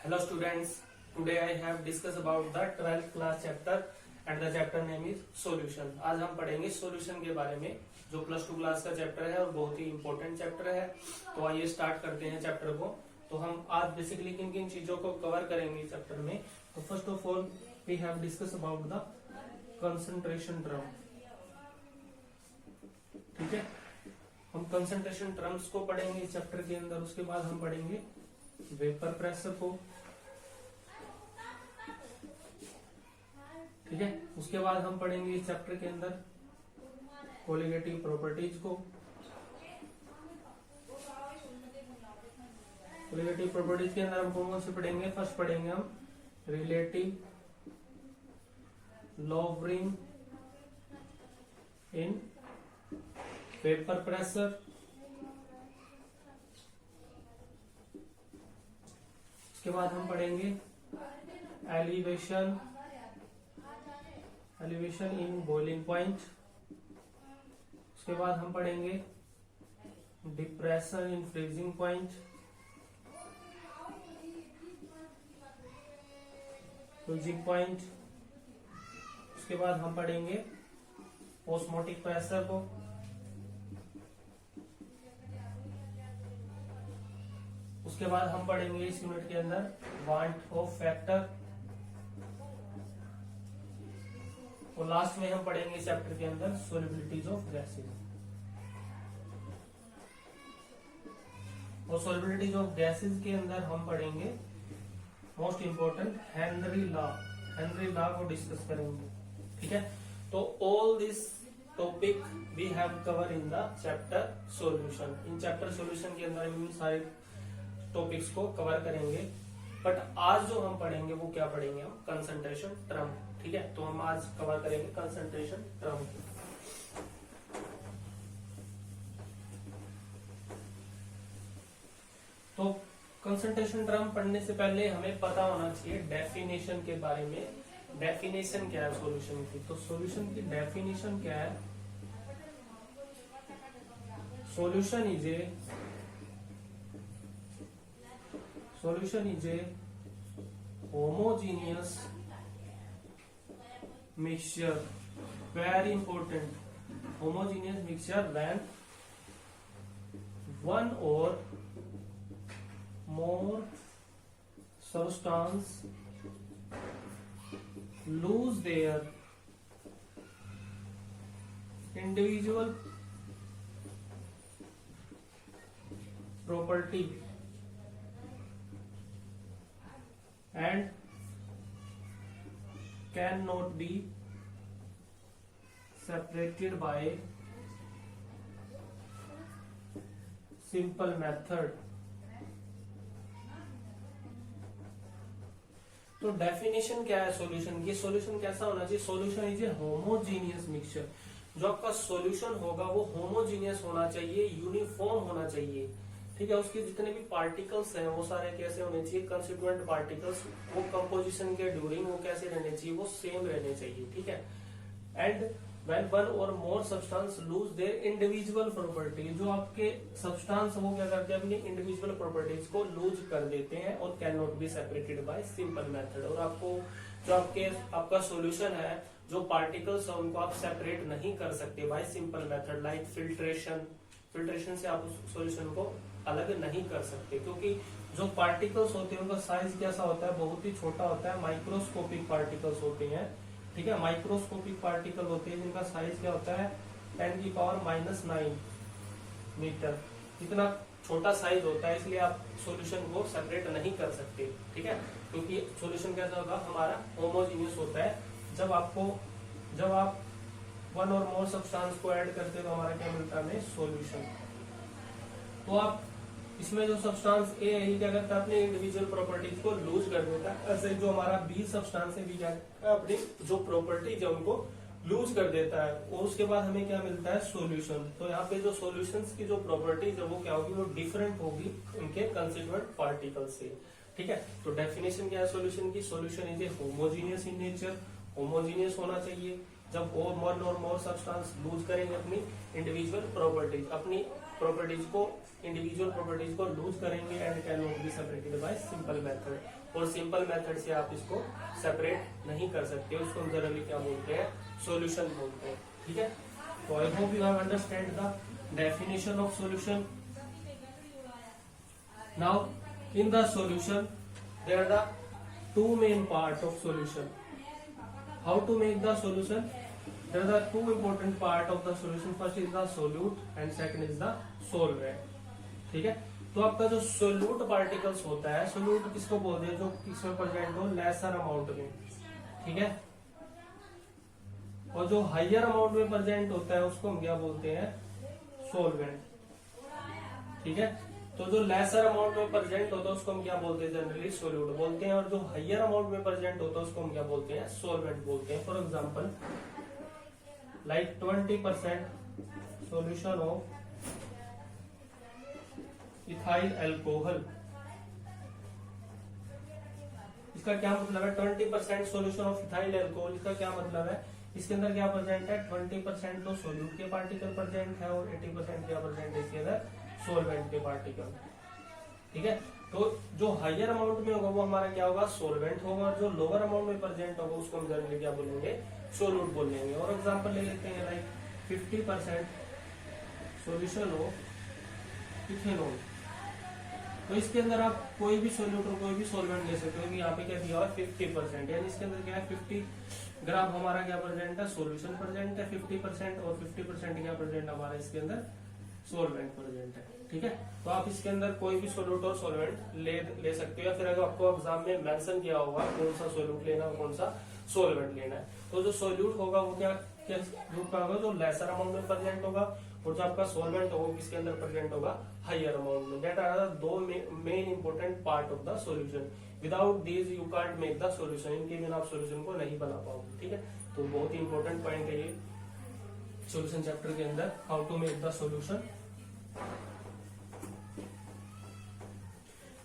Hello students, today I have discussed about the 12th class chapter and the chapter name is solution. आज हम पढ़ेंगे solution के बारे में जो प्लस टू क्लास का चैप्टर है और बहुत ही इम्पोर्टेंट चैप्टर है। तो आइए स्टार्ट करते हैं चैप्टर को। तो हम आज बेसिकली किन किन चीजों को कवर करेंगे चैप्टर में। तो first of all we have discuss about the concentration term. ठीक है, हम कंसंट्रेशन टर्म्स को पढ़ेंगे इस चैप्टर के अंदर। उसके बाद हम पढ़ेंगे वेपर प्रेशर को। ठीक है, उसके बाद हम पढ़ेंगे इस चैप्टर के अंदर कोलिगेटिव प्रॉपर्टीज को। कोलिगेटिव प्रॉपर्टीज के अंदर हम कौन से पढ़ेंगे? फर्स्ट पढ़ेंगे हम relative lowering in vapour pressure. उसके बाद हम पढ़ेंगे एलिवेशन इन बॉइलिंग पॉइंट। उसके बाद हम पढ़ेंगे depression in freezing point. Freezing point. उसके बाद हम पढ़ेंगे ऑस्मोटिक प्रेशर को। उसके बाद हम पढ़ेंगे इस यूनिट के अंदर वांट ऑफ फैक्टर। और लास्ट में हम पढ़ेंगे इस चैप्टर के अंदर सोलिबिलिटीज ऑफ गैसेस। और सोलिबिलिटीज ऑफ गैसेस के अंदर हम पढ़ेंगे मोस्ट इंपोर्टेंट हेनरी लॉ को डिस्कस करेंगे। ठीक है, तो all this topic we have cover in the chapter solution. In chapter solution के अंदर इन सारे टॉपिक्स को कवर करेंगे। बट आज जो हम पढ़ेंगे वो क्या पढ़ेंगे? हम कंसंट्रेशन टर्म। ठीक है, तो हम आज कवर करेंगे कंसंट्रेशन टर्म। तो कंसंट्रेशन टर्म पढ़ने से पहले हमें पता होना चाहिए डेफिनेशन के बारे में। डेफिनेशन क्या है सॉल्यूशन की? तो सॉल्यूशन की डेफिनेशन क्या है? Solution is a homogeneous mixture. Very important. Homogeneous mixture when one or more substance lose their individual property and cannot be separated by simple method. तो डेफिनेशन क्या है सॉल्यूशन की? सॉल्यूशन कैसा होना चाहिए? Solution is a homogeneous mixture. जो आपका solution होगा वो होमोजीनियस होना चाहिए, यूनिफॉर्म होना चाहिए। ठीक है, उसके जितने भी पार्टिकल्स हैं वो सारे कैसे होने चाहिए? Constituent particles. वो कंपोजिशन के ड्यूरिंग वो कैसे रहने चाहिए? वो सेम रहने चाहिए। ठीक है, एंड व्हेन वन और more substance lose their individual property. जो आपके सब्सटेंस वो क्या करते हैं? अपनी इंडिविजुअल प्रॉपर्टीज को लूज कर देते हैं और can not be separated by simple method. और आपको जो आपका सॉल्यूशन है, जो पार्टिकल्स है उनको आप सेपरेट नहीं कर सकते bye simple method like filtration से आप उस सॉल्यूशन को अलग नहीं कर सकते, क्योंकि जो पार्टिकल्स होते हैं उनका साइज कैसा होता है? बहुत ही छोटा होता है। माइक्रोस्कोपिक पार्टिकल्स होते हैं। ठीक है, माइक्रोस्कोपिक पार्टिकल होते हैं जिनका साइज क्या होता है? 10⁻⁹ मीटर। इतना छोटा साइज होता है, इसलिए आप सॉल्यूशन को सेपरेट नहीं कर सकते। ठीक है, क्योंकि सॉल्यूशन कैसा होगा? हमारा होमोजीनियस होता है। जब आप वन और मोर सब्सटेंस को ऐड करते हैं तो हमारा क्या मिलता है? हमें सॉल्यूशन। तो आप इसमें जो सब्सटेंस ए है ये क्या करता है? अपने इंडिविजुअल प्रॉपर्टीज को लूज कर देता है। ऐसे जो हमारा बी सब्सटेंस है भी क्या करता है? अपनी जो प्रॉपर्टीज है उनको लूज कर देता है। और उसके बाद हमें क्या मिलता है? सॉल्यूशन। तो यहाँ पे जो सॉल्यूशंस की जो प्रॉपर्टीज है वो क्या होगी? वो डिफरेंट होगी उनके कंस्टिट्यूएंट पार्टिकल से। ठीक है, तो डेफिनेशन क्या है सॉल्यूशन की? Solution is a homogeneous in nature. Homogeneous होना चाहिए। जब वन और मोर सब्सटेंस लूज करेंगे अपनी इंडिविजुअल प्रॉपर्टीज को लूज करेंगे and can not be separated by simple method. और सिंपल मेथड से आप इसको सेपरेट नहीं कर सकते, उसको हम जनरली क्या बोलते हैं, सॉल्यूशन बोलते हैं। ठीक है, तो I hope you have understand the definition of solution. Now in the solution there are the two main part of solution. How to make the solution? There are the two important part of the solution. First is the solute and second is the solvent. ठीक है, तो आपका जो solute particles होता है, solute किसको बोलते हैं, जो किसमें प्रेजेंट हो, लेसर अमाउंट में। ठीक है, और जो हायर अमाउंट में प्रेजेंट होता है उसको हम क्या बोलते हैं, सोलवेंट। ठीक है, तो जो लेसर अमाउंट में प्रेजेंट होता है उसको हम क्या बोलते हैं, जनरली सोल्यूट बोलते हैं, और जो हायर अमाउंट में प्रेजेंट होता है उसको हम क्या बोलते हैं, सोलवेंट बोलते हैं। For example like 20% solution of ethyl alcohol, इसका क्या मतलब है, 20% सॉल्यूशन ऑफ इथाइल अल्कोहल, इसका क्या मतलब है, इसके अंदर क्या प्रेजेंट है, 20% तो सोल्यूट के पार्टिकल प्रेजेंट है और 80% क्या प्रेजेंट है इसके अंदर, सोलवेंट के पार्टिकल। ठीक है, तो जो हायर अमाउंट में होगा वो हमारा क्या होगा, सोलवेंट होगा, और जो लोअर अमाउंट में प्रेजेंट होगा उसको हम जनरली क्या बोलेंगे, सोल्यूट बोलेंगे। और एग्जांपल ले लेते हैं लाइक 50% सॉल्यूशन ऑफ इथेनॉल, तो इसके अंदर आप कोई भी सोल्यूट और कोई भी सोलवेंट ले सकते हो। यहाँ पे क्या दिया हुआ है 50%, यानी इसके अंदर क्या है 50 ग्राम हमारा क्या प्रेजेंट है, सोल्यूशन प्रेजेंट है 50%, और 50% क्या प्रेजेंट हमारा इसके अंदर सोलवेंट प्रेजेंट है। ठीक है, तो आप इसके अंदर कोई भी सोल्यूट और सोलवेंट ले सकते हो, या फिर अगर आपको एग्जाम में मेंशन किया होगा कौन सा सोल्यूट लेना है कौन सा सोलवेंट लेना है, तो जो सोल्यूट होगा वो क्या किस ग्रुप का होगा, जो लेसर अमाउंट में प्रेजेंट होगा, और जो आपका सोलवेंट होगा किसके अंदर प्रेजेंट होगा, हायर अमाउंट में। दैट आर द दो main important part of the solution. Without these you can't make the solution, इनके बिना आप सॉल्यूशन को नहीं बना पाओगे। ठीक है, तो बहुत ही इंपॉर्टेंट पॉइंट है ये सॉल्यूशन चैप्टर के अंदर, how to make the solution.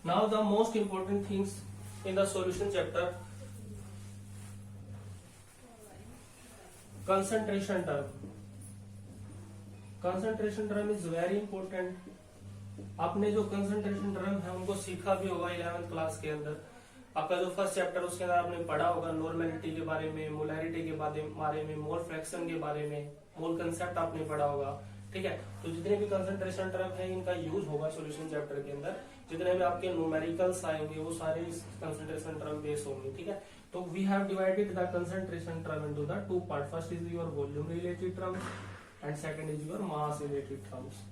Now the most important things in the solution chapter, concentration term. Concentration term is very important. आपने जो concentration term है उनको सीखा भी होगा 11th क्लास के अंदर। आपका जो फर्स्ट चैप्टर उसके अंदर आपने पढ़ा होगा नॉर्मेलिटी के बारे में, मोलैरिटी के बारे में, मोल फ्रैक्शन के बारे में, मोल कंसेप्ट आपने पढ़ा होगा। ठीक है, तो जितने भी कंसंट्रेशन टर्म है इनका यूज होगा सॉल्यूशन चैप्टर के अंदर, जितने भी आपके न्यूमेरिकल्स आएंगे वो सारे इस कंसंट्रेशन टर्म बेस होंगे। ठीक है, तो we have divided the concentration term into the two part. First is your volume related terms and second is your mass related terms.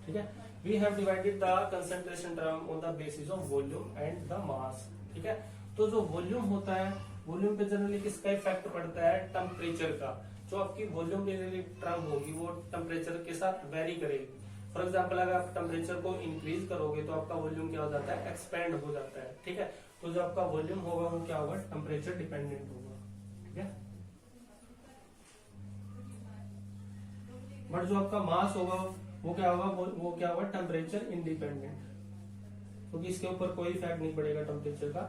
ठीक है, we have divided the concentration term on the basis of volume and the mass. ठीक है, तो जो volume होता है, volume पे generally किसका इफेक्ट पड़ता है, टेम्परेचर का। जो आपकी वॉल्यूम रिलेटेड टर्म होगी वो टेम्परेचर के साथ वेरी करेगी। फॉर एग्जांपल अगर आप टेम्परेचर को इंक्रीज करोगे तो आपका वॉल्यूम क्या हो जाता है, एक्सपेंड हो जाता है। ठीक है, तो जो आपका वॉल्यूम होगा वो क्या होगा, टेम्परेचर डिपेंडेंट होगा। ठीक है, बट जो आपका मास होगा वो क्या होगा, वो क्या होगा, टेम्परेचर इंडिपेंडेंट, क्योंकि इसके ऊपर कोई इफेक्ट नहीं पड़ेगा टेम्परेचर का,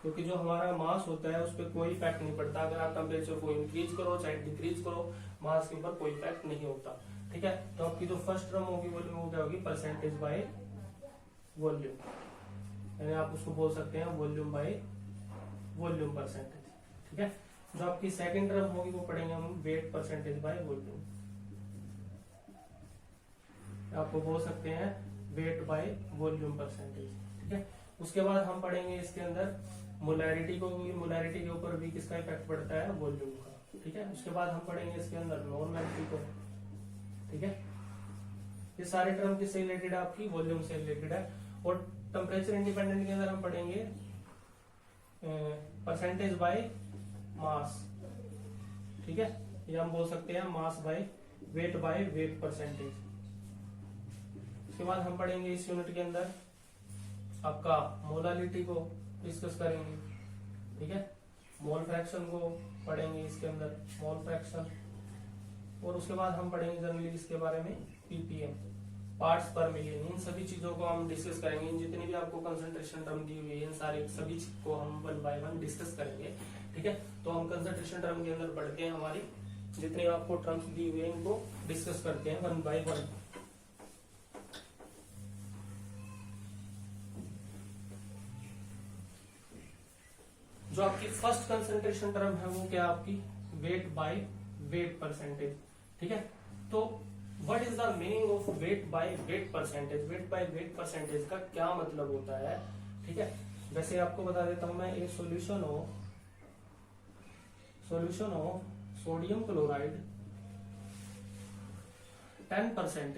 क्योंकि जो हमारा मास होता है उस पर कोई इफेक्ट नहीं पड़ता। अगर आप टेम्परेचर को इंक्रीज करो चाहे डिक्रीज करो, मास के ऊपर कोई इफेक्ट नहीं होता। ठीक है, तो आपकी जो फर्स्ट टर्म होगी वॉल्यूम वो क्या होगी, परसेंटेज बाय वॉल्यूम, यानी आप उसको बोल सकते हैं वॉल्यूम बाय वॉल्यूम परसेंटेज। ठीक है, जो आपकी सेकंड टर्म होगी वो पढ़ेंगे हम वेट परसेंटेज बाय वॉल्यूम, आपको बोल सकते हैं वेट बाय वॉल्यूम परसेंटेज। ठीक है, उसके बाद हम पढ़ेंगे इसके अंदर मोलैरिटी को, मोलैरिटी के ऊपर भी किसका इफेक्ट पड़ता है, वॉल्यूम का। ठीक है, उसके बाद हम पढ़ेंगे इसके अंदर नॉर्मेलिटी को। ठीक है, ये सारे टर्म किससे रिलेटेड है, आपकी वॉल्यूम से रिलेटेड है। और टेम्परेचर इंडिपेंडेंट के अंदर हम पढ़ेंगे परसेंटेज बाय मास। ठीक है, ये हम बोल सकते हैं मास बाय वेट परसेंटेज। उसके बाद हम पढ़ेंगे इस यूनिट के अंदर आपका मोलालिटी को डिस्कस करेंगे। ठीक है, मोल फ्रैक्शन को पढ़ेंगे इसके अंदर, मोल फ्रैक्शन। और उसके बाद हम पढ़ेंगे जनरली इसके बारे में पीपीएम, पार्ट्स पर मिलियन। इन सभी चीजों को हम डिस्कस करेंगे। इन जितनी भी आपको कंसंट्रेशन टर्म दी हुई है इन सारे सभी को हम 1 बाय 1 डिस्कस करेंगे। ठीक है, तो हम कंसंट्रेशन टर्म के अंदर पढ़ते हैं, हमारी जितने आपको टर्म्स दी हुई है इनको डिस्कस करते हैं 1 बाय 1। जो आपकी फर्स्ट कंसंट्रेशन टर्म है वो क्या आपकी वेट बाय वेट परसेंटेज, ठीक है। तो what is the meaning of weight by weight percentage, weight by weight percentage का क्या मतलब होता है, ठीक है। वैसे आपको बता देता हूं मैं, ए solution of sodium chloride 10%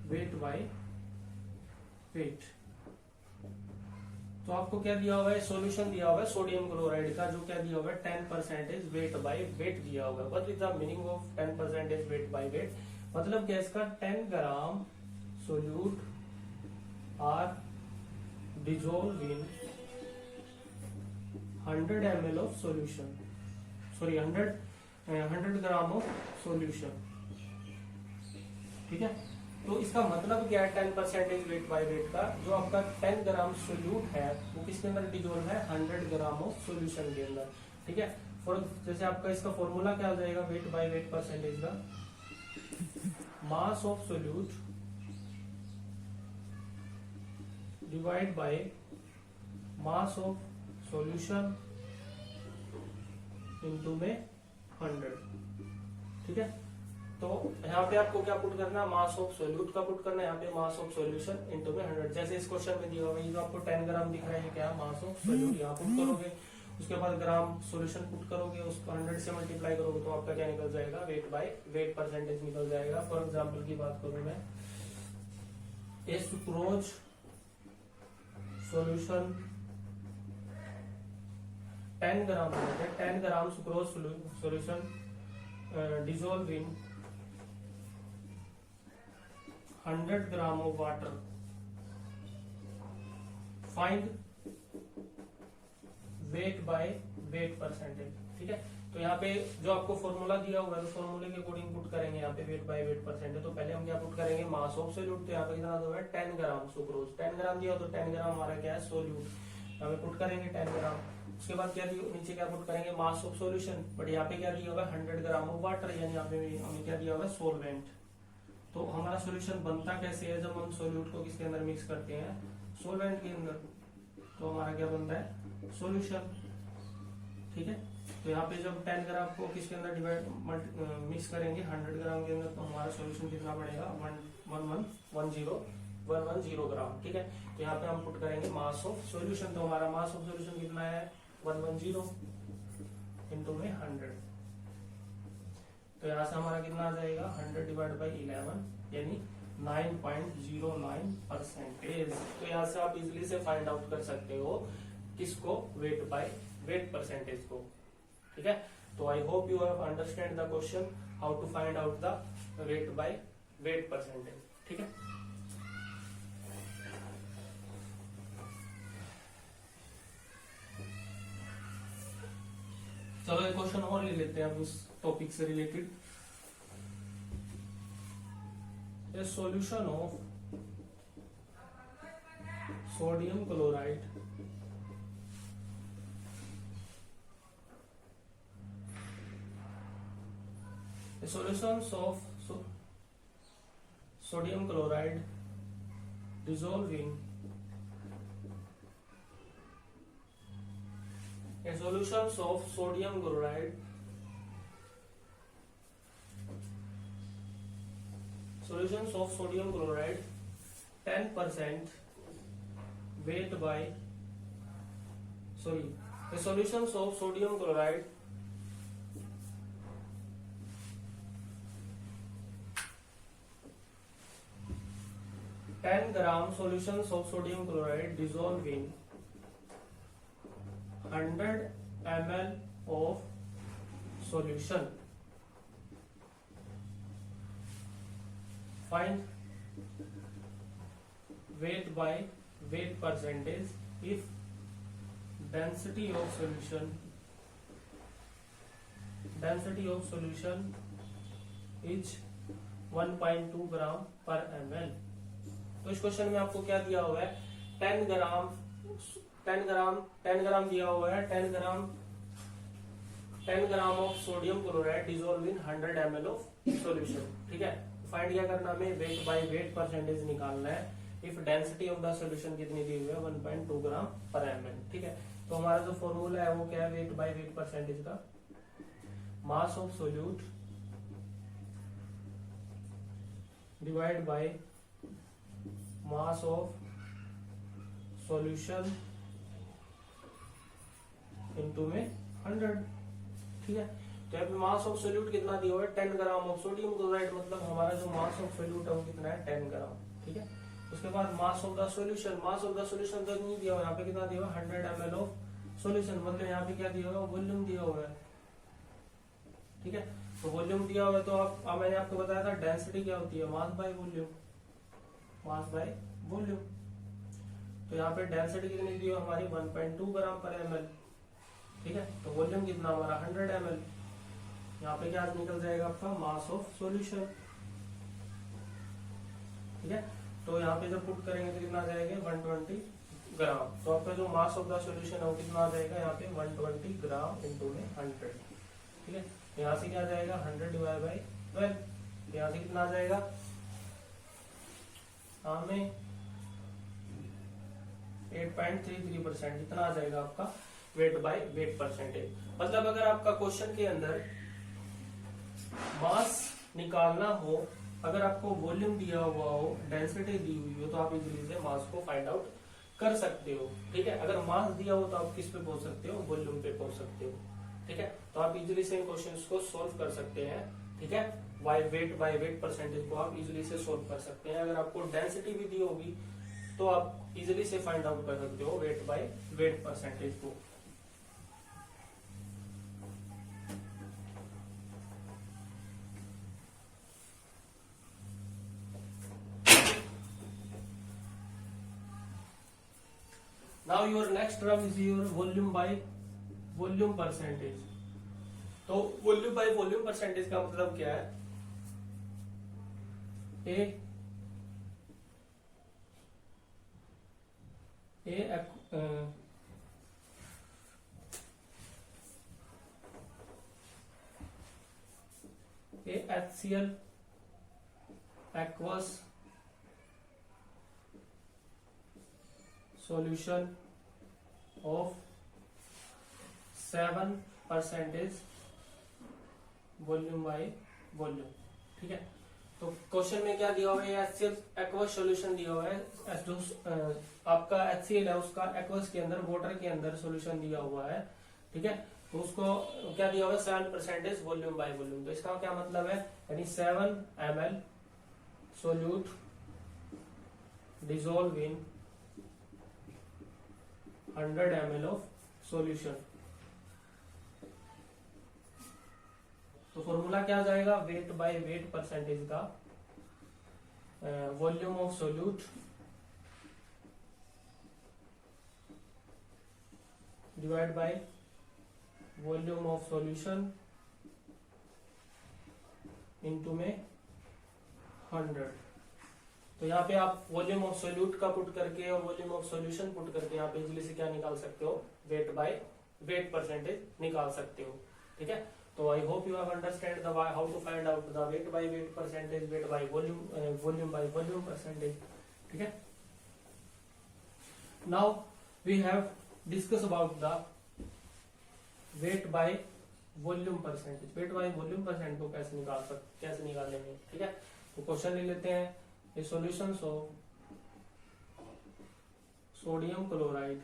weight by wait. तो आपको क्या दिया हुआ है, सॉल्यूशन दिया हुआ है सोडियम क्लोराइड का, जो क्या दिया हुआ है 10% वेट बाय वेट दिया हुआ है। What is the meaning of 10% weight by weight, मतलब क्या इसका 10 gram solute are dissolve in 100 ml of solution, sorry 100 gram of solution, ठीक है। तो इसका मतलब क्या है 10% वेट बाय वेट का, जो आपका 10 ग्राम सोल्यूट है वो किसके अंदर डिजोल्व है 100 ग्राम ऑफ सॉल्यूशन के अंदर, ठीक है। फॉर जैसे आपका इसका फॉर्मूला क्या हो जाएगा वेट बाय वेट परसेंटेज का, mass of solute divide by mass of solution into में 100, ठीक है। तो यहाँ पे आपको क्या पुट करना है, मास ऑफ सोल्यूट का पुट करना है, यहाँ पे मास ऑफ सॉल्यूशन इनटू में 100। जैसे इस क्वेश्चन में दिया हुआ है जो आपको 10 ग्राम दिख रहा है क्या मास ऑफ सोल्यूट, यहाँ पुट करोगे, उसके बाद ग्राम सॉल्यूशन पुट करोगे, उसको 100 से मल्टीप्लाई करोगे तो आपका क्या निकल जाएगा वेट बाय वेट परसेंटेज निकल जाएगा। फॉर एग्जाम्पल की बात करूं मैं, a sucrose solution 10 gram, 10 gram sucrose solution dissolve in 100 gram of water, find weight by weight percentage, ठीक है। तो यहाँ पे जो आपको फॉर्मूला दिया हुआ है तो फॉर्मूले के अकॉर्डिंग पुट करेंगे यहाँ पे वेट बाय वेट परसेंटेज। तो पहले हम क्या पुट करेंगे मास ऑफ सोल्यूट, तो यहाँ पे कितना दो है 10 ग्राम सुक्रोज, 10 ग्राम दिया तो 10 ग्राम हमारा क्या है सोल्यूट, यहाँ पे पुट करेंगे 10 ग्राम। उसके बाद क्या दिया नीचे क्या पुट करेंगे मास ऑफ सॉल्यूशन, बट यहाँ पे क्या दिया हुआ है 100 ग्राम ऑफ वाटर, यानी यहाँ पे हमें क्या दिया हुआ है सोलवेंट। तो हमारा सॉल्यूशन बनता कैसे है, जब हम सोल्यूट को किसके अंदर मिक्स करते हैं सोलवेंट के अंदर, तो हमारा क्या बनता है सॉल्यूशन, ठीक है। तो यहाँ पे जब 10 ग्राम को किसके अंदर डिवाइड मिक्स करेंगे 100 ग्राम के अंदर, तो हमारा सॉल्यूशन कितना पड़ेगा 110 ग्राम, ठीक है। तो यहाँ पे हम पुट करेंगे मास ऑफ सॉल्यूशन, तो हमारा मास ऑफ सॉल्यूशन कितना है 110 इनटू में 100। तो यहाँ से हमारा कितना आ जाएगा 100 डिवाइड बाई 11 यानी 9.09%। तो यहाँ से आप इजिली से फाइंड आउट कर सकते हो किसको वेट बाय वेट परसेंटेज को, ठीक है। तो I hope you have understand the question how to find out the weight by weight percentage, ठीक है। चलो एक क्वेश्चन और ले लेते हैं हम इस टॉपिक से related. A solution of sodium chloride solutions of sodium chloride dissolving solutions of sodium chloride solutions of sodium chloride 10% weight by the solutions of sodium chloride 10 gram solutions of sodium chloride dissolved in 100 ml of solution. Find weight by weight percentage if density of solution is 1.2 gram per ml. तो इस question में आपको क्या दिया हुआ है 10 ग्राम दिया हुआ है 10 gram of sodium chloride dissolve in 100 ml of solution, ठीक है। फाइंड क्या करना हमें वेट बाय वेट परसेंटेज निकालना है if density of the solution कितनी दी हुई है 1.2 ग्राम पर ml। ठीक है, तो हमारा जो फॉर्मूला है वो क्या है, वेट बाय वेट परसेंटेज का, mass of solute divide by mass of solution into में 100। ठीक है, तो यहाँ पे मास ऑफ सोल्यूट कितना दिया हुआ है 10 ग्राम ऑफ सोडियम क्लोराइड, मतलब हमारा जो मास ऑफ सोल्यूट है वो कितना है 10 ग्राम। ठीक है, उसके बाद mass of the solution, mass of the solution तो नहीं दिया हुआ, यहाँ पे कितना दिया हुआ 100 ml ऑफ सॉल्यूशन, मतलब यहाँ पे क्या दिया हुआ वॉल्यूम दिया हुआ है। ठीक है, तो वॉल्यूम दिया हुआ है, तो अब मैंने आपको बताया था डेंसिटी क्या होती है, mass by volume, mass by volume. तो यहाँ पे डेंसिटी कितनी दी है हमारी 1.2 ग्राम पर ml। ठीक है, तो वॉल्यूम कितना हमारा 100 ml, यहाँ पे क्या निकल जाएगा आपका मास ऑफ सॉल्यूशन। ठीक है, तो यहाँ पे जब पुट करेंगे तो कितना आ जाएगा 120 ग्राम, तो आपका जो मास ऑफ द सॉल्यूशन है वो कितना आ जाएगा यहाँ पे 120 ग्राम इनटू में 100। ठीक है, यहाँ से क्या आ जाएगा 100 डिवाइड बाई 12, यहाँ से कितना आ जाएगा हमें 8.33% इतना आ जाएगा आपका वेट बाय वेट परसेंटेज। मतलब अगर आपका क्वेश्चन के अंदर मास निकालना हो, अगर आपको वॉल्यूम दिया हुआ हो, डेंसिटी दी हुई हो, तो आप इजीली से मास को फाइंड आउट कर सकते हो। ठीक है, अगर मास दिया हो तो आप किस पे पहुंच सकते हो, वॉल्यूम पे पहुंच सकते हो। ठीक है, तो आप इजीली से इन क्वेश्चंस को सोल्व कर सकते हैं। ठीक है, बाय वेट परसेंटेज को आप इजीली से सोल्व कर सकते हैं। अगर आपको डेंसिटी भी दी होगी तो आप इजीली से फाइंड आउट कर सकते हो वेट बाय वेट परसेंटेज को। Now your next term is your volume by volume percentage। तो वॉल्यूम बाय वॉल्यूम परसेंटेज का मतलब क्या है, HCl aqueous solution of 7% volume by volume. ठीक है, तो क्वेश्चन में क्या दिया हुआ है, HCl aqueous सॉल्यूशन दिया हुआ है, जो आपका HCl है उसका aqueous के अंदर, वाटर के अंदर सॉल्यूशन दिया हुआ है। ठीक है, तो उसको क्या दिया हुआ है 7% वॉल्यूम बाय वॉल्यूम। तो इसका क्या मतलब है, यानी 7 ml solute dissolve in 100 ml of solution. तो फॉर्मूला क्या आ जाएगा, वेट बाय वेट परसेंटेज का, volume of solute divide by volume of solution into में 100। तो यहाँ पे आप वॉल्यूम ऑफ सोल्यूट का पुट करके और वॉल्यूम ऑफ सॉल्यूशन पुट करके यहाँ पे इजीली से क्या निकाल सकते हो, वेट बाय वेट परसेंटेज निकाल सकते हो। ठीक है, तो I hope you have understand the how to find out the weight by weight percentage, weight by volume, volume by volume percentage. ठीक है, now we have discuss about the weight by volume percentage. Weight by volume percent को कैसे निकालेंगे। ठीक है, तो question ले लेते हैं, a solutions of sodium chloride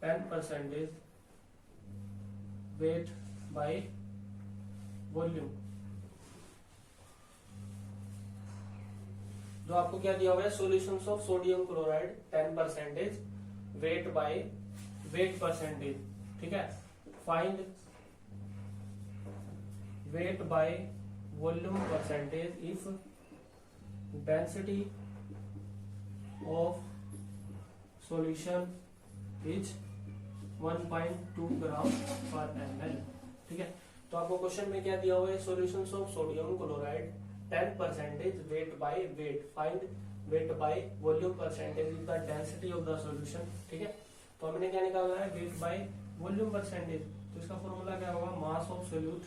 10% weight by volume. जो आपको क्या दिया हुआ है, solutions of sodium chloride 10% weight by weight percentage. ठीक है, find weight by volume percentage if density of solution is 1.2 gram per ml। ठीक है, तो आपको क्वेश्चन में क्या दिया हुआ है, solutions of sodium chloride 10% weight by wait, find weight by volume percentage if the density of the solution. ठीक है, तो हमने क्या निकालना है, वेट बाय वॉल्यूम परसेंटेज। तो इसका फॉर्मूला क्या होगा, mass of solute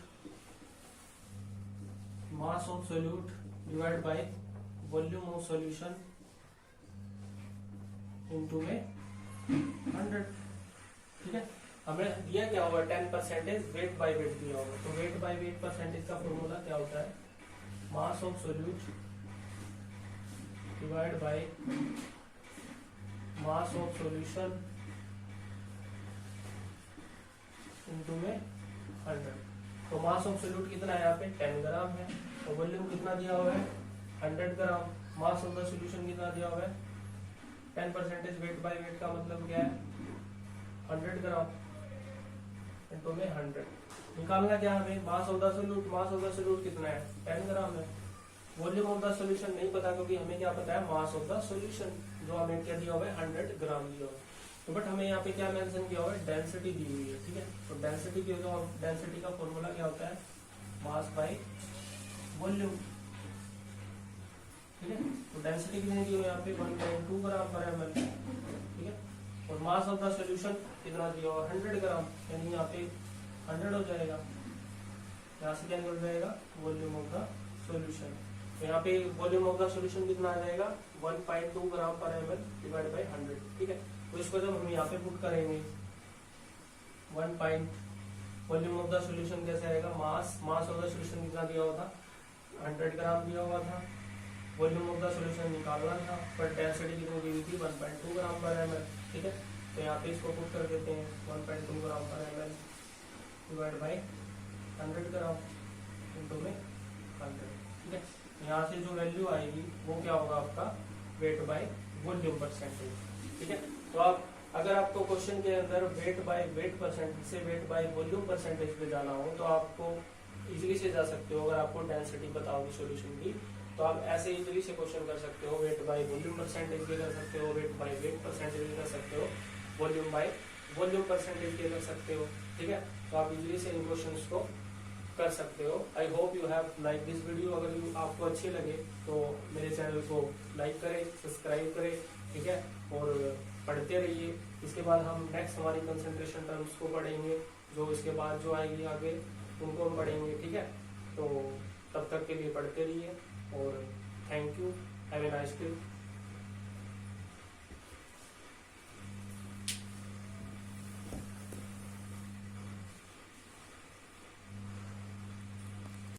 divide by volume of solution into में 100। ठीक है, हमें दिया क्या होगा 10% वेट बाय वेट दिया होगा, तो वेट बाय वेट परसेंटेज का फॉर्मूला क्या होता है, mass of solute divide by mass of solution into में 100। तो मास ऑफ सोल्यूट कितना है यहाँ पे 10 ग्राम है, तो वॉल्यूम कितना दिया हुआ है 100 ग्राम। मास ऑफ द सोल्यूशन कितना दिया हुआ है 10% वेट बाय वेट का मतलब क्या है 100 ग्राम इनटू में 100। निकालना क्या हमें mass of the solute, mass of the solute कितना है 10 ग्राम है। वॉल्यूम ऑफ द सोल्यूशन नहीं पता क्योंकि हमें क्या पता है मास ऑफ द सोल्यूशन, जो हमें क्या दिया हुआ है 100 ग्राम दिया हुआ है। तो बट हमें यहाँ पे क्या मेंशन किया हुआ है डेंसिटी दी हुई है। ठीक है, तो डेंसिटी की जो डेंसिटी का फॉर्मूला क्या होता है मास बाय वॉल्यूम। ठीक है, तो डेंसिटी कितनी दी हुई है यहाँ पे 1.2 ग्राम पर ml। ठीक है, और मास ऑफ द सोल्यूशन कितना दिया हुआ 100 ग्राम, यानी यहाँ पे 100 हो जाएगा। यहाँ से क्या निकल जाएगा वॉल्यूम ऑफ द सोल्यूशन, तो यहाँ पे वॉल्यूम ऑफ द सोल्यूशन कितना आ जाएगा 1.2 gram per ml divide by 100। ठीक है, तो इसको जब हम यहाँ पे पुट करेंगे वॉल्यूम ऑफ द सोल्यूशन कैसे आएगा, मास ऑफ द सोल्यूशन कितना दिया हुआ था 100 ग्राम दिया हुआ था, वॉल्यूम ऑफ द सोल्यूशन निकालना था पर डेंसिटी कितनी दी हुई थी 1.2 ग्राम पर ml। ठीक है, तो यहाँ पे इसको पुट कर देते हैं 1.2 gram per ml divide by 100 gram into में 100। ठीक है, यहाँ से जो वैल्यू आएगी वो क्या होगा आपका वेट बाय वॉल्यूम परसेंटेज। ठीक है, तो आप अगर आपको क्वेश्चन के अंदर वेट बाय वेट परसेंटेज से वेट बाय वॉल्यूम परसेंटेज पे जाना हो तो आपको इजीली से जा सकते हो। अगर आपको डेंसिटी पता होगी सॉल्यूशन की तो आप ऐसे इजीली से क्वेश्चन कर सकते हो, वेट बाय वॉल्यूम परसेंटेज भी कर सकते हो, वेट बाय वेट परसेंटेज भी कर सकते हो, वॉल्यूम बाय वॉल्यूम परसेंटेज भी कर सकते हो। ठीक है, तो आप इजीली से इन क्वेश्चंस को कर सकते हो। आई hope you have like this video. अगर आपको अच्छे लगे तो मेरे चैनल को लाइक करें, सब्सक्राइब करें। ठीक है, और पढ़ते रहिए। इसके बाद हम नेक्स्ट हमारी कंसंट्रेशन टर्म्स को पढ़ेंगे, जो इसके बाद जो आएगी आगे उनको हम पढ़ेंगे। ठीक है, तो तब तक के लिए पढ़ते रहिए और thank you, have a nice day.